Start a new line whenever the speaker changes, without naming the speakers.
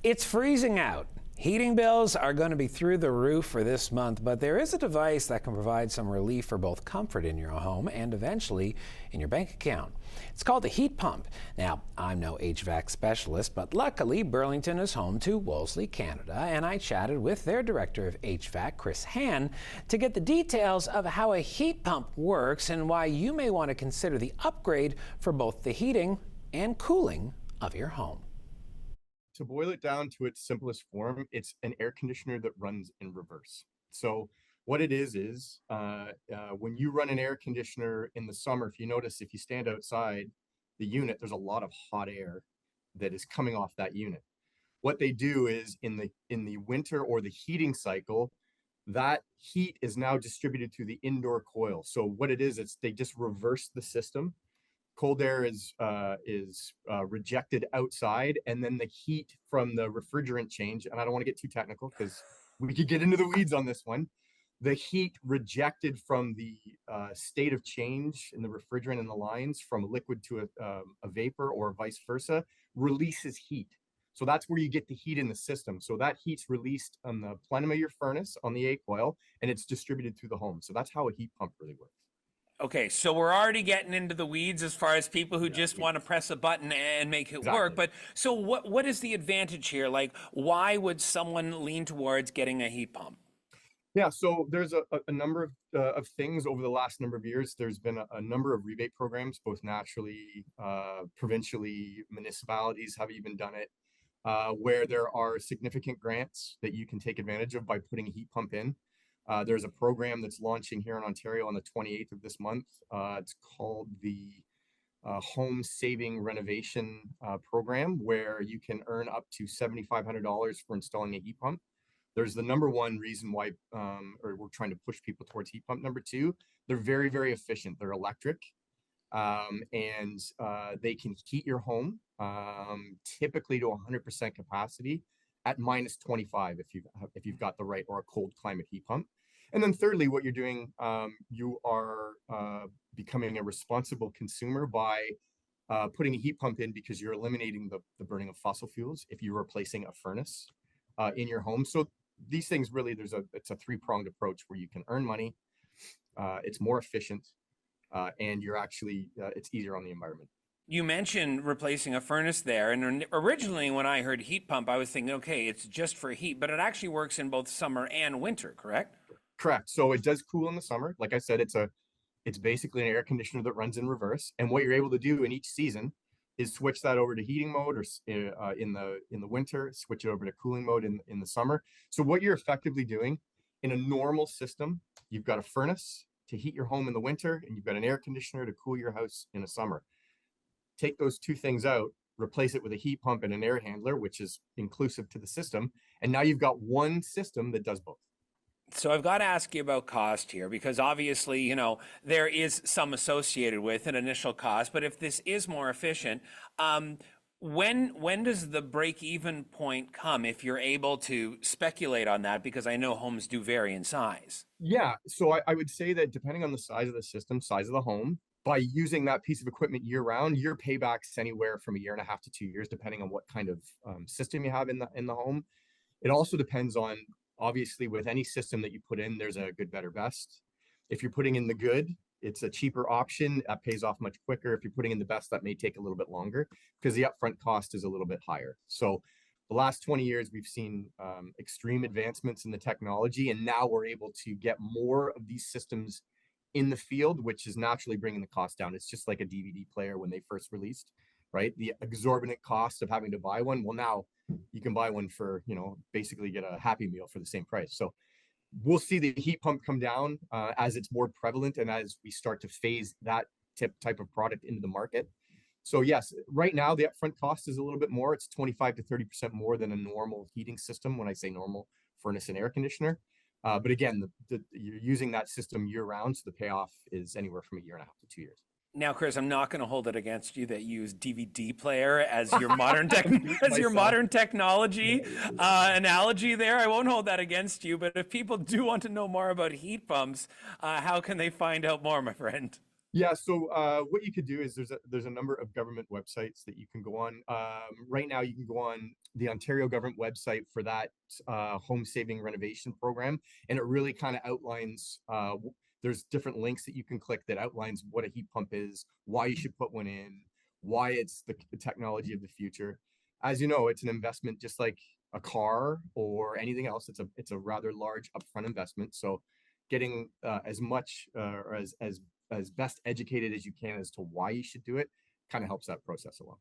It's freezing out. Heating bills are going to be through the roof for this month, but there is a device that can provide some relief for both comfort in your home and eventually in your bank account. It's called the heat pump. Now, I'm no HVAC specialist, but luckily Burlington is home to Wolseley, Canada, and I chatted with their director of HVAC, Chris Hann, to get the details of how a heat pump works and why you may want to consider the upgrade for both the heating and cooling of your home.
To boil it down to its simplest form, it's an air conditioner that runs in reverse. So what it is when you run an air conditioner in the summer, if you notice, if you stand outside the unit, there's a lot of hot air that is coming off that unit. What they do is in the winter or the heating cycle, that heat is now distributed through the indoor coil. So what it is, they just reverse the system. Cold air is rejected outside, and then the heat from the refrigerant change, and I don't want to get too technical because we could get into the weeds on this one. The heat rejected from the state of change in the refrigerant in the lines from liquid to a vapor or vice versa releases heat. So that's where you get the heat in the system. So that heat's released on the plenum of your furnace on the A coil, and it's distributed through the home. So that's how a heat pump really works.
Okay, so we're already getting into the weeds as far as people who just want to press a button and make it work. But so what is the advantage here? Like, why would someone lean towards getting a heat pump?
Yeah, so there's a number of things over the last number of years. There's been a number of rebate programs, both naturally, provincially, municipalities have even done it, where there are significant grants that you can take advantage of by putting a heat pump in. There's a program that's launching here in Ontario on the 28th of this month. It's called the Home Saving Renovation Program, where you can earn up to $7,500 for installing a heat pump. There's the number one reason why, or we're trying to push people towards heat pump. Number two, they're very, very efficient. They're electric, and they can heat your home typically to 100% capacity at minus 25 if you've got the right or a cold climate heat pump. And then thirdly, what you're doing, you are becoming a responsible consumer by putting a heat pump in because you're eliminating the burning of fossil fuels if you're replacing a furnace in your home. So these things really, it's a three-pronged approach where you can earn money, it's more efficient, and you're actually, it's easier on the environment.
You mentioned replacing a furnace there, and originally when I heard heat pump, I was thinking, okay, it's just for heat, but it actually works in both summer and winter, correct?
Correct. So it does cool in the summer. Like I said, it's basically an air conditioner that runs in reverse. And what you're able to do in each season is switch that over to heating mode, or in the winter, switch it over to cooling mode in the summer. So what you're effectively doing in a normal system, you've got a furnace to heat your home in the winter, and you've got an air conditioner to cool your house in the summer. Take those two things out, replace it with a heat pump and an air handler, which is inclusive to the system. And now you've got one system that does both.
So I've got to ask you about cost here, because obviously, you know, there is some associated with an initial cost, but if this is more efficient, when does the break-even point come if you're able to speculate on that? Because I know homes do vary in size.
Yeah, so I would say that depending on the size of the system, size of the home, by using that piece of equipment year round, your payback's anywhere from 1.5 to 2 years, depending on what kind of system you have in the home. It also depends on, obviously, with any system that you put in, there's a good, better, best. If you're putting in the good, it's a cheaper option that pays off much quicker. If you're putting in the best, that may take a little bit longer because the upfront cost is a little bit higher. So the last 20 years, we've seen extreme advancements in the technology, and now we're able to get more of these systems in the field, which is naturally bringing the cost down. It's just like a DVD player when they first released, right? The exorbitant cost of having to buy one. Well, now you can buy one for, basically get a Happy Meal for the same price. So we'll see the heat pump come down as it's more prevalent and as we start to phase that type of product into the market. So yes, right now the upfront cost is a little bit more. It's 25 to 30% more than a normal heating system. When I say normal, furnace and air conditioner. But again, you're using that system year round, so the payoff is anywhere from 1.5 to 2 years.
Now, Chris, I'm not going to hold it against you that you use DVD player as your modern technology analogy there. I won't hold that against you. But if people do want to know more about heat pumps, how can they find out more, my friend?
Yeah, so what you could do is there's a number of government websites that you can go on. Right now, you can go on the Ontario government website for that home saving renovation program, and it really kind of outlines. There's different links that you can click that outlines what a heat pump is, why you should put one in, why it's the technology of the future. As you know, it's an investment just like a car or anything else. It's a rather large upfront investment. So getting as much or as best educated as you can as to why you should do it kind of helps that process along.